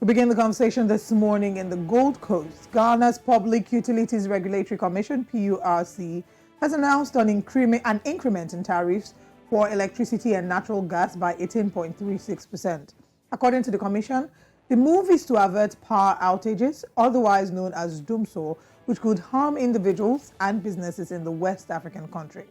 We begin the conversation this morning in the Gold Coast. Ghana's Public Utilities Regulatory Commission, PURC, has announced an increment in tariffs for electricity and natural gas by 18.36%. According to the Commission, the move is to avert power outages, otherwise known as dumsor, which could harm individuals and businesses in the West African country.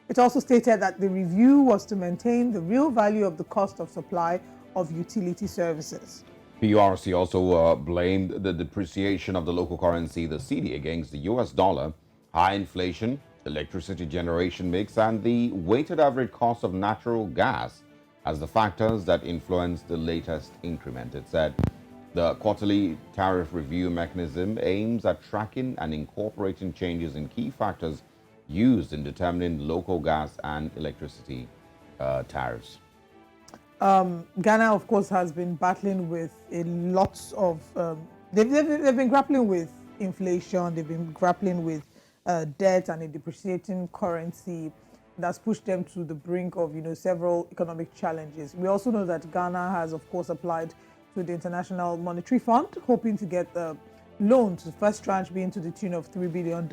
It also stated that the review was to maintain the real value of the cost of supply of utility services. PURC also blamed the depreciation of the local currency, the cedi, against the US dollar, high inflation, electricity generation mix, and the weighted average cost of natural gas as the factors that influenced the latest increment. It said the quarterly tariff review mechanism aims at tracking and incorporating changes in key factors used in determining local gas and electricity tariffs. Ghana, of course, has been battling with a lot of. They've been grappling with inflation. They've been grappling with debt and a depreciating currency that's pushed them to the brink of, several economic challenges. We also know that Ghana has, of course, applied to the International Monetary Fund, hoping to get the loans, the first tranche being to the tune of $3 billion.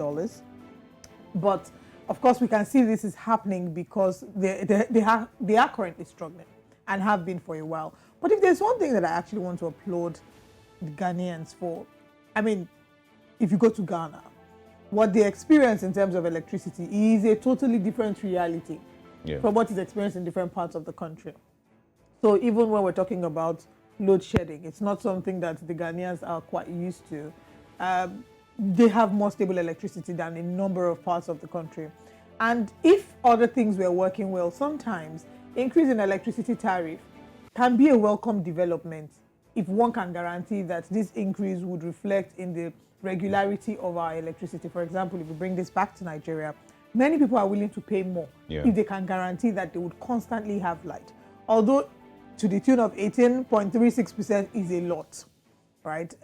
But of course, we can see this is happening because they are currently struggling and have been for a while. But if there's one thing that I actually want to applaud the Ghanaians for, if you go to Ghana, what they experience in terms of electricity is a totally different reality from what is experienced in different parts of the country. So even when we're talking about load shedding, it's not something that the Ghanaians are quite used to. They have more stable electricity than a number of parts of the country. And if other things were working well, sometimes increase in electricity tariff can be a welcome development if one can guarantee that this increase would reflect in the regularity of our electricity. For example, if we bring this back to Nigeria, many people are willing to pay more if they can guarantee that they would constantly have light. Although to the tune of 18.36% is a lot, right?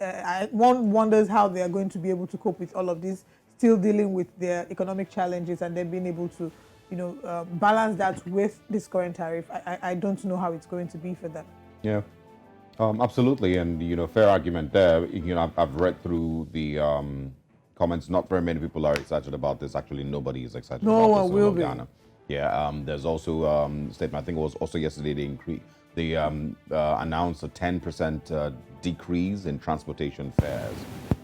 One wonders how they are going to be able to cope with all of this, still dealing with their economic challenges and then being able to balance that with this current tariff. I don't know how it's going to be for them. Yeah, absolutely. And, fair argument there. I've read through the comments. Not very many people are excited about this. Actually, nobody is excited about this. No one will be. Ghana. Yeah, there's also statement, I think it was also yesterday, they announced a 10% decrease in transportation fares,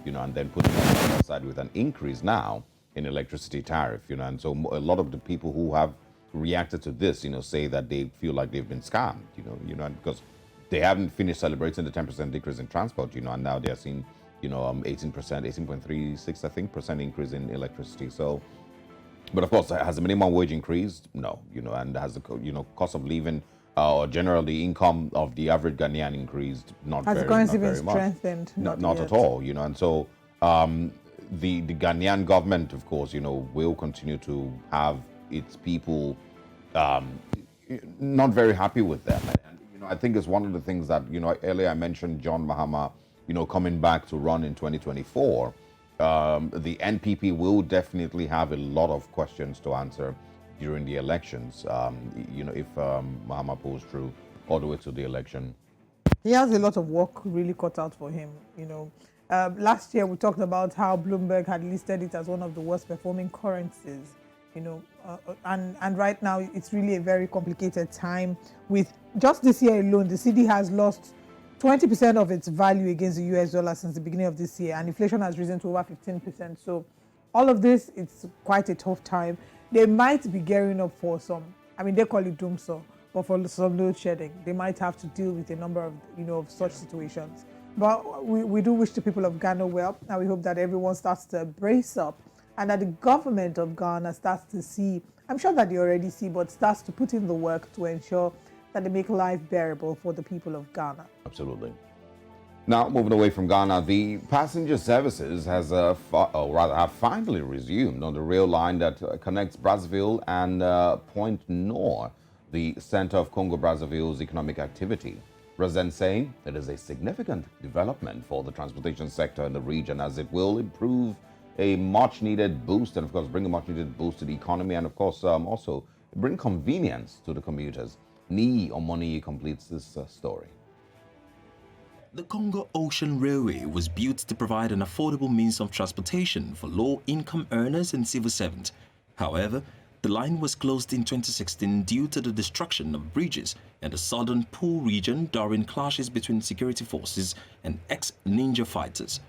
and then putting that on the side with an increase now in electricity tariff, and so a lot of the people who have reacted to this, say that they feel like they've been scammed, because they haven't finished celebrating the 10% decrease in transport, and now they're seeing, 18.36, I think, percent increase in electricity. So, but of course, has the minimum wage increased? No, and has the, cost of living or generally income of the average Ghanaian increased? Not very, has the currency not been very much. Strengthened? Not at all, and so. The Ghanaian government, of course, will continue to have its people not very happy with them. And I think it's one of the things that, earlier I mentioned John Mahama, coming back to run in 2024. The NPP will definitely have a lot of questions to answer during the elections, if Mahama pulls through all the way to the election. He has a lot of work really cut out for him, Last year, we talked about how Bloomberg had listed it as one of the worst performing currencies, and right now it's really a very complicated time. With just this year alone, the cedi has lost 20% of its value against the US dollar since the beginning of this year, and inflation has risen to over 15%. So all of this, it's quite a tough time. They might be gearing up for some, they call it dumsor, but for some load shedding, they might have to deal with a number of, of such situations. But we do wish the people of Ghana well, and we hope that everyone starts to brace up and that the government of Ghana starts to see, I'm sure that they already see, but starts to put in the work to ensure that they make life bearable for the people of Ghana. Absolutely. Now, moving away from Ghana, the passenger services have finally resumed on the rail line that connects Brazzaville and Point Nord, the center of Congo-Brazzaville's economic activity. Residents saying it is a significant development for the transportation sector in the region, as it will improve a much-needed boost and, of course, bring a much-needed boost to the economy and, of course, also bring convenience to the commuters. Nii Omoni completes this story. The Congo Ocean Railway was built to provide an affordable means of transportation for low-income earners and civil servants. However, the line was closed in 2016 due to the destruction of bridges in the southern Pool region during clashes between security forces and ex-ninja fighters.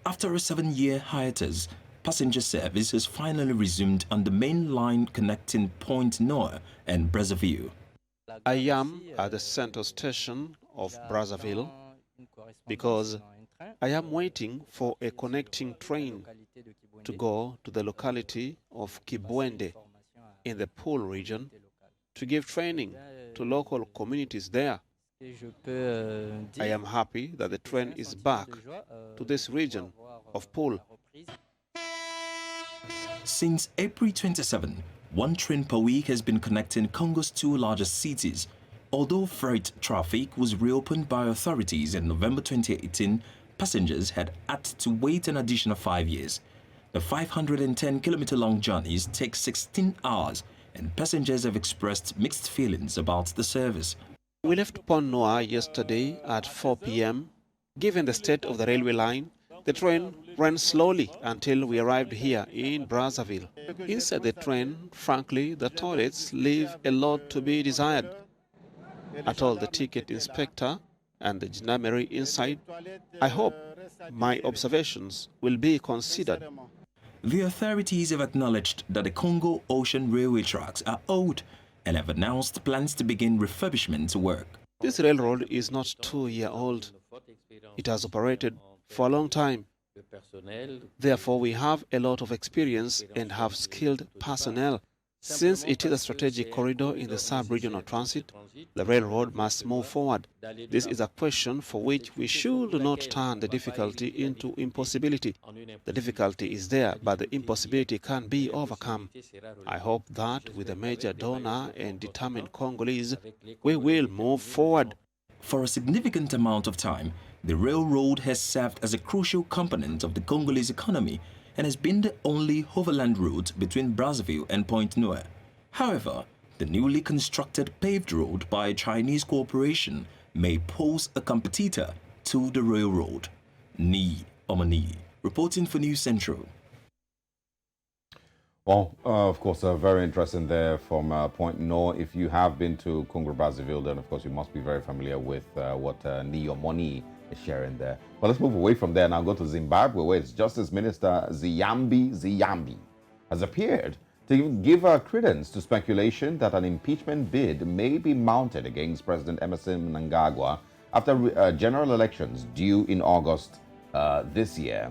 After a 7-year hiatus, passenger service has finally resumed on the main line connecting Pointe-Noire and Brazzaville. I am at the central station of Brazzaville because I am waiting for a connecting train to go to the locality of Kibwende in the Pool region to give training to local communities there. I am happy that the train is back to this region of Pool. Since April 27, one train per week has been connecting Congo's two largest cities. Although freight traffic was reopened by authorities in November 2018, passengers had to wait an additional 5 years. The 510-kilometer-long journeys take 16 hours, and passengers have expressed mixed feelings about the service. We left Pointe-Noire yesterday at 4 p.m. Given the state of the railway line, the train ran slowly until we arrived here in Brazzaville. Inside the train, frankly, the toilets leave a lot to be desired. I told the ticket inspector and the gendarmerie inside, I hope my observations will be considered. The authorities have acknowledged that the Congo Ocean Railway tracks are old and have announced plans to begin refurbishment work. This railroad is not 2-year-old. It has operated for a long time. Therefore, we have a lot of experience and have skilled personnel. Since it is a strategic corridor in the sub-regional transit, the railroad must move forward. This is a question for which we should not turn the difficulty into impossibility. The difficulty is there, but the impossibility can be overcome. I hope that with a major donor and determined Congolese, we will move forward. For a significant amount of time, the railroad has served as a crucial component of the Congolese economy and has been the only overland route between Brazzaville and Pointe-Noire. However, the newly constructed paved road by a Chinese corporation may pose a competitor to the railroad. Ni Omani, reporting for News Central. Well, of course, very interesting there from Pointe-Noire. If you have been to Congo-Brazzaville, then of course you must be very familiar with what Ni Omani is sharing there. But let's move away from there and now go to Zimbabwe, where its Justice Minister Ziyambi has appeared to give credence to speculation that an impeachment bid may be mounted against President Emmerson Mnangagwa after general elections due in August this year.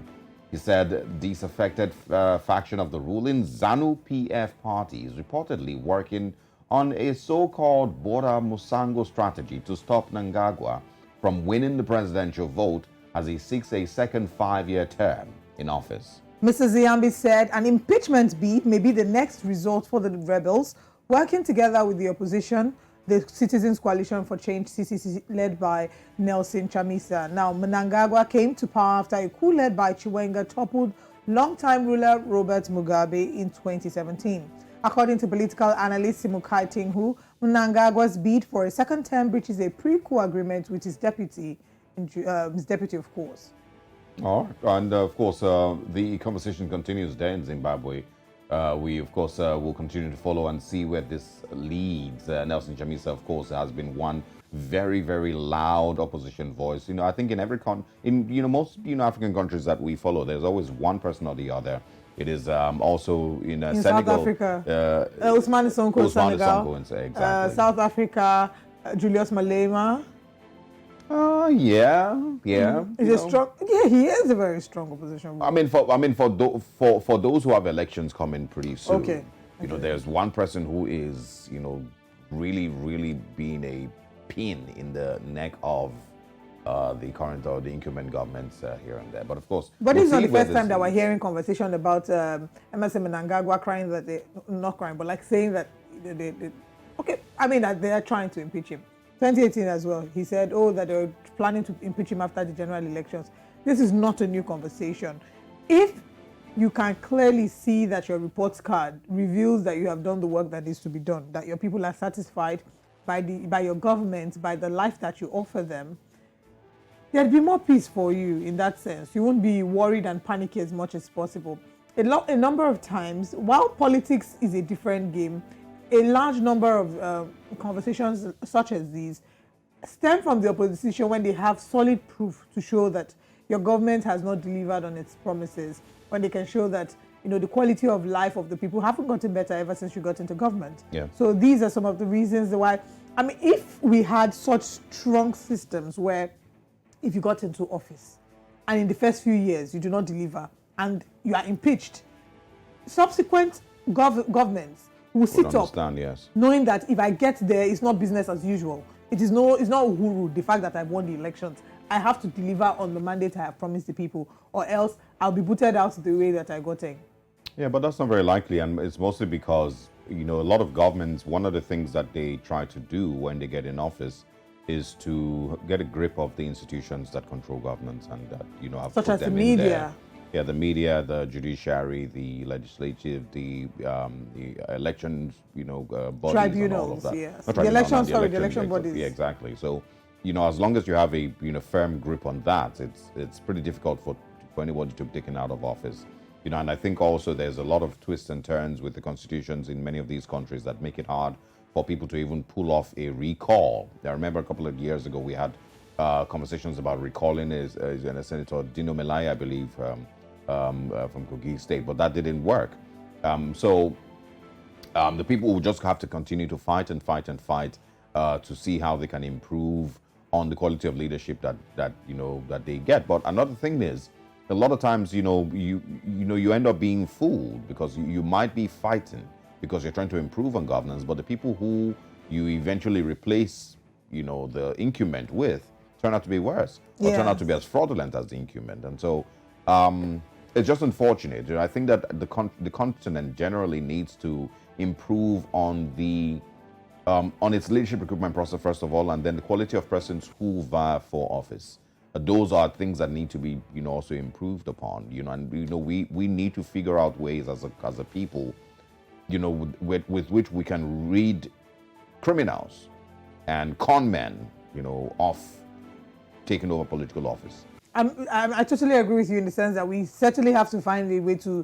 He said this affected faction of the ruling ZANU-PF party is reportedly working on a so-called Bora Musango strategy to stop Mnangagwa from winning the presidential vote as he seeks a second 5-year term in office. Mr. Ziyambi said an impeachment bid may be the next result for the rebels, working together with the opposition, the Citizens Coalition for Change, CCC, led by Nelson Chamisa. Now, Mnangagwa came to power after a coup led by Chiwenga toppled longtime ruler Robert Mugabe in 2017. According to political analyst Simukai Tinghu, Mnangagwa's bid for a second term breaches a pre-coup agreement with his deputy, of course. All right. And of course, the conversation continues there in Zimbabwe. We, of course, will continue to follow and see where this leads. Nelson Chamisa, of course, has been one very, very loud opposition voice. You know, I think in every most African countries that we follow, there's always one person or the other. It is also in Senegal. South Africa, Ousmane Sonko, Senegal. Exactly. South Africa, Julius Malema. Yeah. He's a strong. Yeah, he is a very strong opposition. For those who have elections coming pretty soon. Okay. You know, there's one person who is, really being a pin in the neck of the current or the incumbent governments here and there. But of course, but it's not the first time that we're hearing conversation about Emmerson Mnangagwa crying that not crying, but like saying that that they are trying to impeach him. 2018 as well, he said, that they were planning to impeach him after the general elections. This is not a new conversation. If you can clearly see that your report card reveals that you have done the work that needs to be done, that your people are satisfied by your government, by the life that you offer them, there'd be more peace for you in that sense. You won't be worried and panicky as much as possible. A number of times, while politics is a different game, a large number of conversations such as these stem from the opposition when they have solid proof to show that your government has not delivered on its promises, when they can show that the quality of life of the people haven't gotten better ever since you got into government. Yeah. So these are some of the reasons why, I mean, if we had such strong systems where if you got into office and in the first few years you do not deliver and you are impeached, subsequent governments will sit up, yes, knowing that if I get there, it's not business as usual. It's not uhuru, the fact that I've won the elections. I have to deliver on the mandate I have promised the people, or else I'll be booted out the way that I got in. Yeah, but that's not very likely, and it's mostly because a lot of governments, one of the things that they try to do when they get in office is to get a grip of the institutions that control governance and that have Such put as the them in media. there. Yeah, the media, the judiciary, the legislative, the elections, bodies Tribunals, and all of that. yes. Not The tribunal, elections, the sorry, the elections, election bodies. Yeah, exactly. So, as long as you have a firm grip on that, it's pretty difficult for anybody to be taken out of office. And I think also there's a lot of twists and turns with the constitutions in many of these countries that make it hard for people to even pull off a recall. I remember a couple of years ago we had conversations about recalling Senator Dino Melai, I believe, from Kogi State, but that didn't work. So the people will just have to continue to fight and fight and fight to see how they can improve on the quality of leadership that they get. But another thing is, a lot of times, you end up being fooled because you might be fighting because you're trying to improve on governance, but the people who you eventually replace, the increment with turn out to be worse or turn out to be as fraudulent as the increment. And so it's just unfortunate. I think that the continent generally needs to improve on its leadership recruitment process, first of all, and then the quality of persons who vie for office. Those are things that need to be, also improved upon. And we need to figure out ways as a people, with which we can read criminals and con men, off taking over political office. I totally agree with you in the sense that we certainly have to find a way to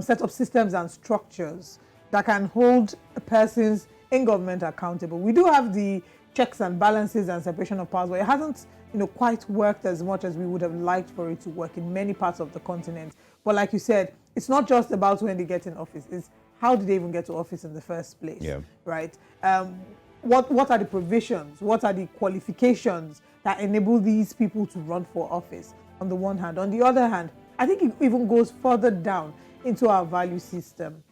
set up systems and structures that can hold persons in government accountable. We do have the checks and balances and separation of powers, but it hasn't quite worked as much as we would have liked for it to work in many parts of the continent. But like you said, it's not just about when they get in office, it's how did they even get to office in the first place, right? What are the provisions, what are the qualifications that enable these people to run for office on the one hand. On the other hand, I think it even goes further down into our value system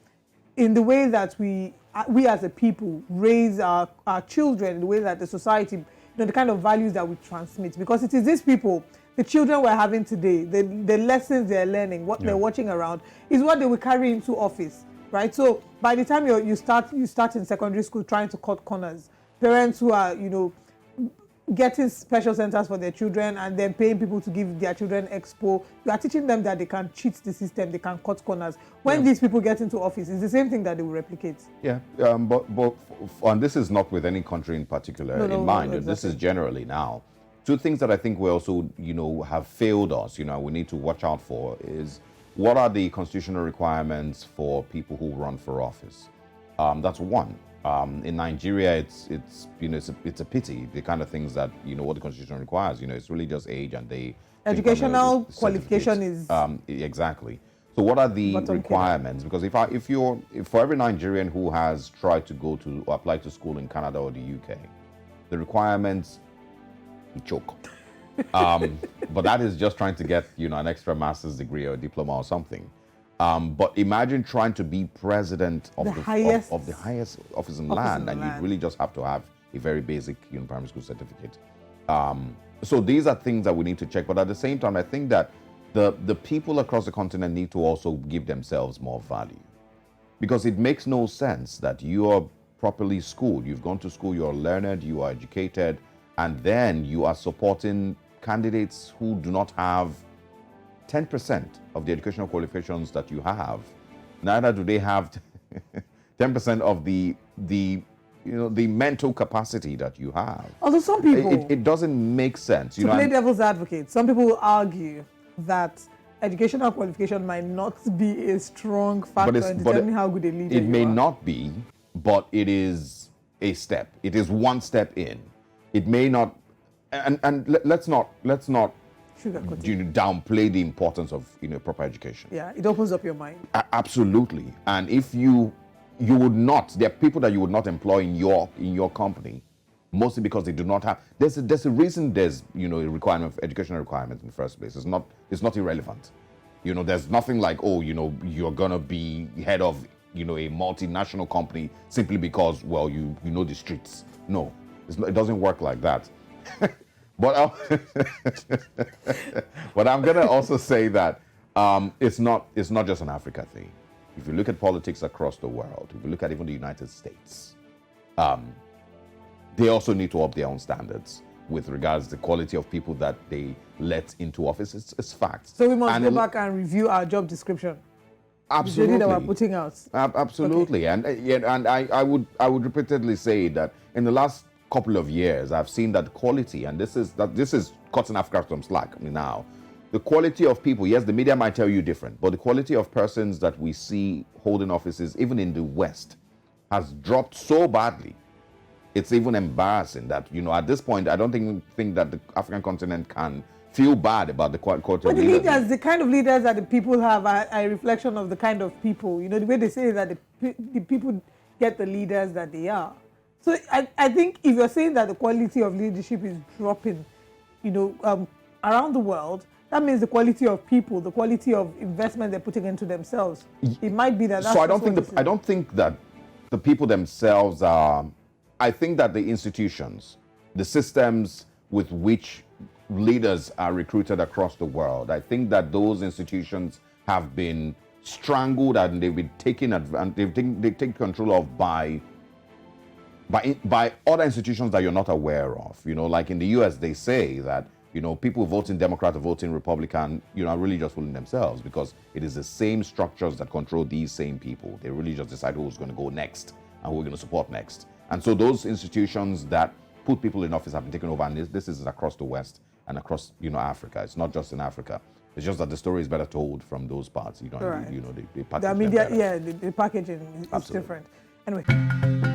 in the way that we as a people raise our children, in the way that the society, the kind of values that we transmit, because it is these people, the children we're having today, the lessons they're learning, what they're watching around is what they will carry into office, right? So by the time you start in secondary school trying to cut corners, parents who are getting special centers for their children and then paying people to give their children expo, you are teaching them that they can cheat the system, they can cut corners. When these people get into office, it's the same thing that they will replicate. And this is not with any country in particular in mind. Exactly. This is generally now. Two things that I think we also, have failed us, we need to watch out for is what are the constitutional requirements for people who run for office? That's one. In Nigeria, it's a pity, the kind of things that what the constitution requires. It's really just age and educational qualification is exactly. So what are the requirements? Because if for every Nigerian who has tried to go to or apply to school in Canada or the UK, the requirements choke. But that is just trying to get an extra master's degree or diploma or something. But imagine trying to be president of the highest office in land, and you really just have to have a very basic primary school certificate. So these are things that we need to check. But at the same time, I think that the people across the continent need to also give themselves more value, because it makes no sense that you are properly schooled, you've gone to school, you're learned, you are educated, and then you are supporting candidates who do not have 10% of the educational qualifications that you have. Neither do they have 10% of the the mental capacity that you have. Although some people, It doesn't make sense. to play devil's advocate, some people will argue that educational qualification might not be a strong factor in determining how good a leader it you may are. not be, but it is a step. It is one step in. It may not, and let's not Sugarcoat it. downplay the importance of proper education. Yeah, it opens up your mind. Absolutely. And if you would not, there are people that you would not employ in your company, mostly because they do not have. There's a reason there's a requirement, educational requirement in the first place. It's not irrelevant. There's nothing like, you're gonna be head of a multinational company simply because you know the streets. No, it doesn't work like that. But but I'm gonna also say that it's not just an Africa thing. If you look at politics across the world, if you look at even the United States, they also need to up their own standards with regards to the quality of people that they let into office. It's facts. So we must go back and review our job description. Absolutely. The that we're putting out. Absolutely. Okay. And I would repeatedly say that in the last couple of years, I've seen that quality, and this is cutting Africa some slack now. The quality of people, yes, the media might tell you different, but the quality of persons that we see holding offices, even in the West, has dropped so badly. It's even embarrassing that, at this point, I don't think that the African continent can feel bad about the quality But of the leaders. the kind of leaders that the people have are a reflection of the kind of people. The way they say that the people get the leaders that they are. So I think if you're saying that the quality of leadership is dropping, around the world, that means the quality of people, the quality of investment they're putting into themselves. It might be that. That's so I don't think that the people themselves are. I think that the institutions, the systems with which leaders are recruited across the world, I think that those institutions have been strangled and they've been taken advantage. They take control of by other institutions that you're not aware of. Like in the US, they say that people voting Democrat or voting Republican, are really just fooling themselves because it is the same structures that control these same people. They really just decide who's going to go next and who we're going to support next. And so those institutions that put people in office have been taken over, and this is across the West and across Africa. It's not just in Africa. It's just that the story is better told from those parts. Right. They package the media, them better. the packaging is Absolutely. different. Anyway.